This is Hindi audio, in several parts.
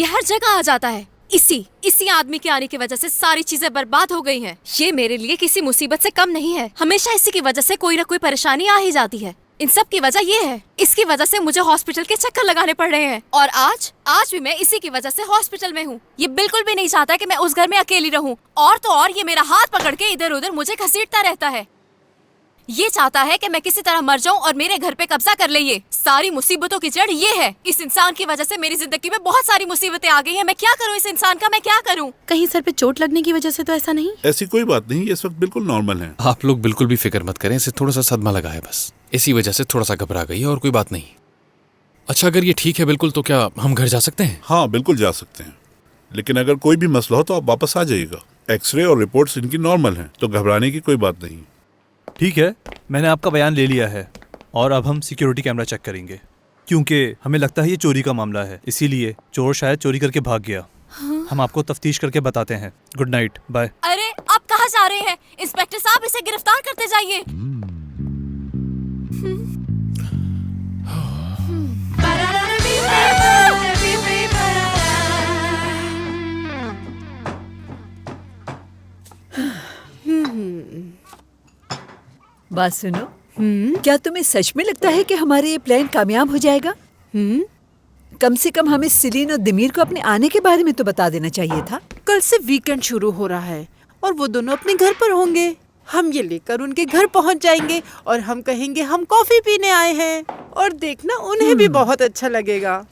ये हर जगह आ जाता है। इसी आदमी के आने की वजह से सारी चीजें बर्बाद हो गई हैं। ये मेरे लिए किसी मुसीबत से कम नहीं है। हमेशा इसी की वजह से कोई ना कोई परेशानी आ ही जाती है। इन सब की वजह ये है। इसकी वजह से मुझे हॉस्पिटल के चक्कर लगाने पड़ रहे हैं। और आज भी मैं इसी की वजह से हॉस्पिटल में हूँ। ये बिल्कुल भी नहीं चाहता कि मैं उस घर में अकेली रहूँ। और तो और ये मेरा हाथ पकड़ के इधर उधर मुझे घसीटता रहता है। ये चाहता है कि मैं किसी तरह मर जाऊं और मेरे घर पे कब्जा कर ले। ये सारी मुसीबतों की जड़ ये है। इस इंसान की वजह से मेरी जिंदगी में बहुत सारी मुसीबतें आ गई हैं। मैं क्या करूं इस इंसान का, मैं क्या करूं? कहीं सर पे चोट लगने की वजह से तो ऐसा नहीं? ऐसी कोई बात नहीं, ये इस वक्त बिल्कुल नॉर्मल है। आप लोग बिल्कुल भी फिक्र मत करें, इसे थोड़ा सा सदमा लगा है बस, इसी वजह से थोड़ा सा घबरा गई है और कोई बात नहीं। अच्छा, अगर ये ठीक है बिल्कुल तो क्या हम घर जा सकते हैं? हाँ बिल्कुल जा सकते हैं, लेकिन अगर कोई भी मसला हो तो आप वापस आ जाइएगा। एक्सरे और रिपोर्ट्स इनकी नॉर्मल हैं, तो घबराने की कोई बात नहीं। ठीक है, मैंने आपका बयान ले लिया है और अब हम सिक्योरिटी कैमरा चेक करेंगे, क्योंकि हमें लगता है ये चोरी का मामला है, इसीलिए चोर शायद चोरी करके भाग गया। हम आपको तफ्तीश करके बताते हैं। Good night, bye. अरे आप कहाँ जा रहे हैं? इंस्पेक्टर साहब, इसे गिरफ्तार करते जाइए। बात सुनो, क्या तुम्हें सच में लगता है कि हमारा ये प्लान कामयाब हो जाएगा? कम से कम हमें सिलीन और दिमीर को अपने आने के बारे में तो बता देना चाहिए था। कल से वीकेंड शुरू हो रहा है और वो दोनों अपने घर पर होंगे। हम ये लेकर उनके घर पहुंच जाएंगे और हम कहेंगे हम कॉफी पीने आए हैं, और देखना उन्हें भी बहुत अच्छा लगेगा।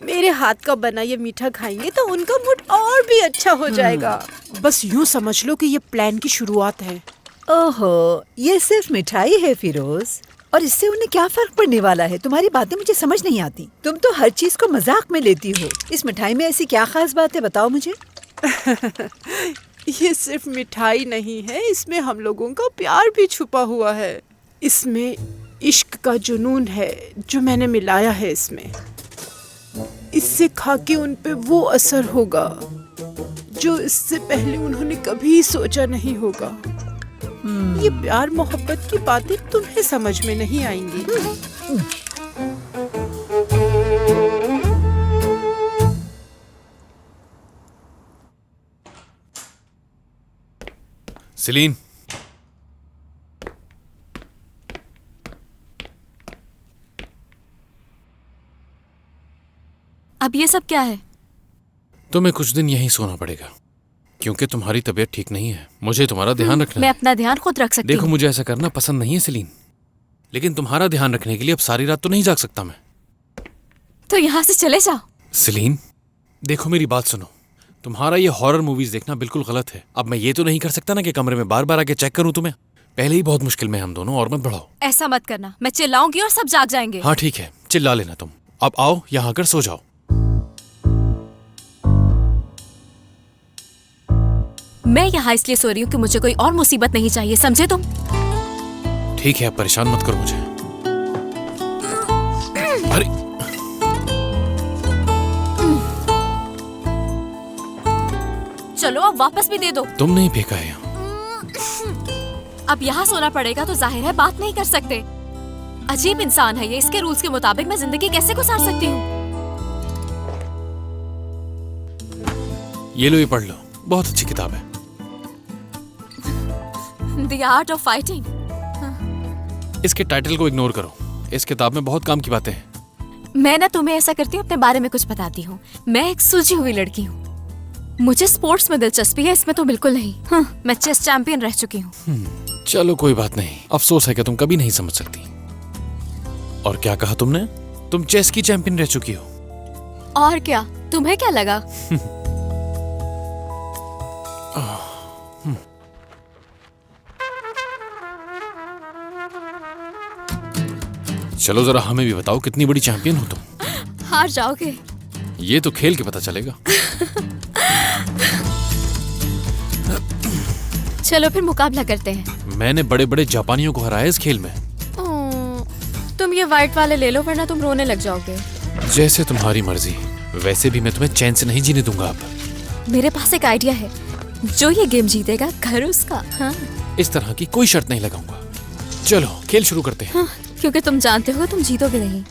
मेरे हाथ का बना ये मीठा खाएंगे तो उनका मूड और भी अच्छा हो जाएगा। बस यूँ समझ लो कि ये प्लान की शुरुआत है। ओहो, ये सिर्फ मिठाई है फिरोज, और इससे उन्हें क्या फर्क पड़ने वाला है? तुम्हारी बातें मुझे समझ नहीं आती। तुम तो हर चीज को मजाक में लेती हो। इस मिठाई में ऐसी क्या खास बात है, बताओ मुझे। ये सिर्फ मिठाई नहीं है, इसमें हम लोगों का प्यार भी छुपा हुआ है। इसमें इश्क का जुनून है जो मैंने मिलाया है इसमें। इससे खा के उन पे वो असर होगा जो इससे पहले उन्होंने कभी सोचा नहीं होगा। ये प्यार मोहब्बत की बातें तुम्हें समझ में नहीं आएंगी। सिलीन, अब ये सब क्या है? तुम्हें कुछ दिन यहीं सोना पड़ेगा क्योंकि तुम्हारी तबीयत ठीक नहीं है। मुझे तुम्हारा ध्यान रखना मैं है। अपना ध्यान खुद रख सकती हूँ। देखो, मुझे ऐसा करना पसंद नहीं है सिलीन, लेकिन तुम्हारा ध्यान रखने के लिए अब सारी रात तो नहीं जाग सकता मैं। तो यहाँ से चले जाओ। सिलीन, देखो मेरी बात सुनो, तुम्हारा ये हॉरर मूवीज देखना बिल्कुल गलत है। अब मैं ये तो नहीं कर सकता ना कि कमरे में बार बार आके चेक करूं तुम्हें। पहले ही बहुत मुश्किल में हम दोनों, और मत बढ़ाओ। ऐसा मत करना, मैं चिल्लाऊंगी और सब जाग जाएंगे। हाँ ठीक है, चिल्ला लेना तुम। अब आओ यहाँ आकर सो जाओ। मैं यहाँ इसलिए सो रही हूँ कि मुझे कोई और मुसीबत नहीं चाहिए, समझे तुम? ठीक है, अब परेशान मत करो मुझे। अरे चलो अब वापस भी दे दो। तुम नहीं फेंका है यहाँ। अब यहाँ सोना पड़ेगा तो जाहिर है बात नहीं कर सकते। अजीब इंसान है ये, इसके रूल्स के मुताबिक मैं जिंदगी कैसे गुजार सकती हूँ? ये लो, ये पढ़ लो, बहुत अच्छी किताब है। The Art of Fighting। इसके टाइटल को इग्नोर करो, इस किताब में बहुत काम की बातें हैं। मैं ना तुम्हें ऐसा करती हूँ, अपने बारे में कुछ बताती हूँ। मैं एक सुलझी हुई लड़की हूँ। मुझे स्पोर्ट्स में दिलचस्पी है, इसमें तो बिल्कुल नहीं। मैं चेस चैंपियन रह चुकी हूँ। चलो कोई बात नहीं, अफसोस है कि तुम कभी नहीं समझ सकती। और क्या कहा तुमने? तुम चेस की चैंपियन रह चुकी हो? और क्या, तुम्हें क्या लगा? चलो जरा हमें भी बताओ, कितनी बड़ी चैंपियन हो तुम? हार जाओगे। ये तो खेल के पता चलेगा। चलो फिर मुकाबला करते हैं। मैंने बड़े बड़े जापानियों को हराया इस खेल में। तुम ये व्हाइट वाले ले लो वरना तुम रोने लग जाओगे। जैसे तुम्हारी मर्जी, वैसे भी मैं तुम्हें चैन से नहीं जीने दूंगा। अब मेरे पास एक आइडिया है, जो ये गेम जीतेगा घर उसका। हाँ। इस तरह की कोई शर्त नहीं लगाऊंगा। चलो खेल शुरू करते हैं। हाँ, क्योंकि तुम जानते हो तुम जीतोगे नहीं।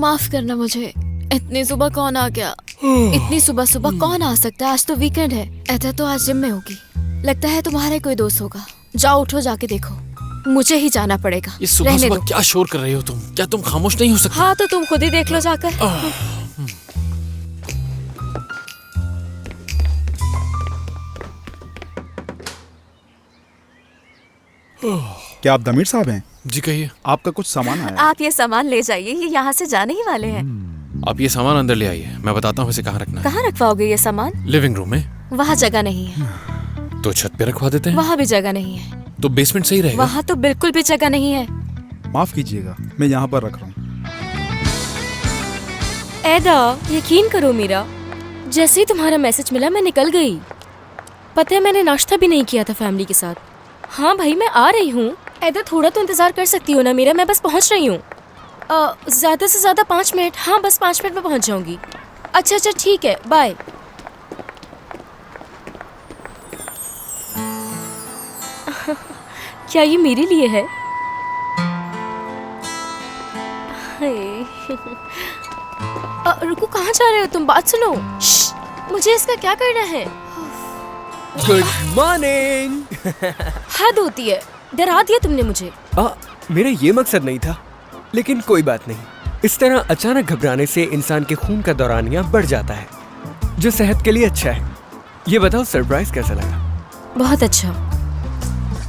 माफ करना मुझे। इतनी सुबह कौन आ गया? इतनी सुबह सुबह कौन आ सकता है? आज तो वीकेंड है। एदा तो आज जिम में होगी। लगता है तुम्हारे कोई दोस्त होगा। जाओ उठो, जाके देखो। मुझे ही जाना पड़ेगा। ये सुबह रहने सुबह दो। क्या शोर कर रही हो तुम? क्या तुम खामोश नहीं हो सकती? हाँ तो तुम खुद ही देख लो जाकर। क्या आप दमीर साहब हैं? जी कहिए। आपका कुछ सामान आया है। आप ये सामान ले जाइए, ये यहाँ से जाने ही वाले हैं। आप ये सामान अंदर ले आइए, मैं बताता हूँ इसे कहाँ रखना है। कहाँ रखवाओगे ये सामान? लिविंग रूम में। वहाँ जगह नहीं है। तो छत पे रखवा देते हैं। वहाँ भी जगह नहीं है। तो बेसमेंट सही रहेगा। वहाँ तो बिल्कुल भी जगह नहीं है। माफ कीजिएगा, मैं यहाँ पर रख रहा हूँ। एदा, यकीन करो मीरा, जैसे ही तुम्हारा मैसेज मिला मैं निकल गई। पता है मैंने नाश्ता भी नहीं किया था फैमिली के साथ। हाँ भाई मैं आ रही हूँ। एदा थोड़ा तो इंतजार कर सकती हो ना मीरा, मैं बस पहुँच रही हूँ। ज़्यादा से ज़्यादा 5 मिनट। हाँ बस 5 मिनट में पहुँच जाऊँगी। अच्छा ठीक है, बाय। क्या ये मेरे लिए है? रुको, कहाँ जा रहे हो तुम? बात सुनो। मुझे इसका क्या करना है? Good morning. हद होती है, डरा दिया तुमने मुझे। मेरा ये मकसद नहीं था, लेकिन कोई बात नहीं। इस तरह अचानक घबराने से इंसान के खून का दौरानिया बढ़ जाता है, जो सेहत के लिए अच्छा है। ये बताओ सरप्राइज कैसा लगा? बहुत अच्छा।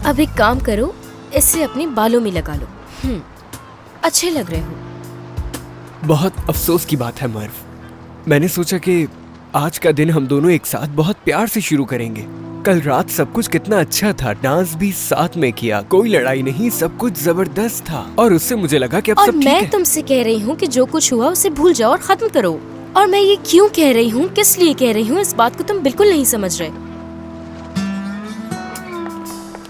अब एक काम करो, इसे अपने बालों में लगा लो। अच्छे लग रहे हो। बहुत अफसोस की बात है मर्व, मैंने सोचा कि आज का दिन हम दोनों एक साथ बहुत प्यार से शुरू करेंगे। कल रात सब कुछ कितना अच्छा था, डांस भी साथ में किया, कोई लड़ाई नहीं, सब कुछ जबरदस्त था। और उससे मुझे लगा कि अब और सब ठीक मैं है। तुमसे कह रही हूँ कि जो कुछ हुआ उसे भूल जाओ और खत्म करो। और मैं ये क्यों कह रही हूँ, किस लिए कह रही हूँ, इस बात को तुम बिल्कुल नहीं समझ रहे।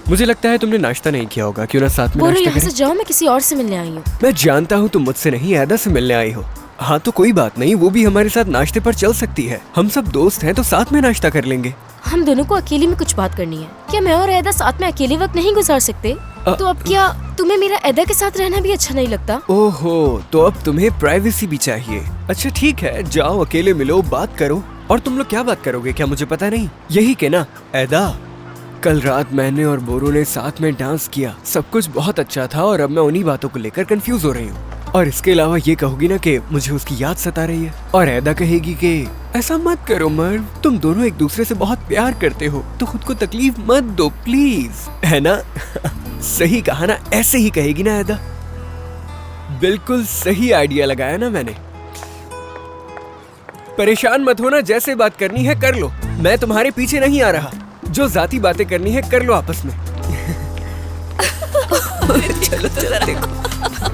मुझे लगता है तुमने नाश्ता नहीं किया होगा, क्यों ना साथ में बोलो नाश्ता यहाँ से करें? जाओ, मैं किसी और से मिलने आई हूँ। मैं जानता हूँ तुम मुझसे नहीं एदा से मिलने आई हो। हाँ तो कोई बात नहीं, वो भी हमारे साथ नाश्ते पर चल सकती है। हम सब दोस्त हैं तो साथ में नाश्ता कर लेंगे। हम दोनों को अकेले में कुछ बात करनी है। क्या मैं और एदा साथ में अकेले वक्त नहीं गुजार सकते? तो अब क्या तुम्हें मेरा एदा के साथ रहना भी अच्छा नहीं लगता? ओहो, तो अब तुम्हें प्राइवेसी भी चाहिए। अच्छा ठीक है, जाओ अकेले मिलो, बात करो। और तुम लोग क्या बात करोगे, क्या मुझे पता नहीं? यही के ना एदा, कल रात मैंने और बोरो ने साथ में डांस किया, सब कुछ बहुत अच्छा था। और अब मैं उन्हीं बातों को लेकर कंफ्यूज हो रही हूँ। और इसके अलावा ये कहोगी ना कि मुझे उसकी याद सता रही है, और एदा कहेगी कि ऐसा मत करो मर्व, तुम दोनों एक दूसरे से बहुत प्यार करते हो, तो खुद को तकलीफ मत दो प्लीज, है ना? सही कहा ना, ऐसे ही कहेगी ना एदा? बिल्कुल सही आइडिया लगाया ना मैंने। परेशान मत होना, जैसे बात करनी है कर लो, मैं तुम्हारे पीछे नहीं आ रहा। जो जाती बातें करनी है कर लो आपस में। चलो देखो।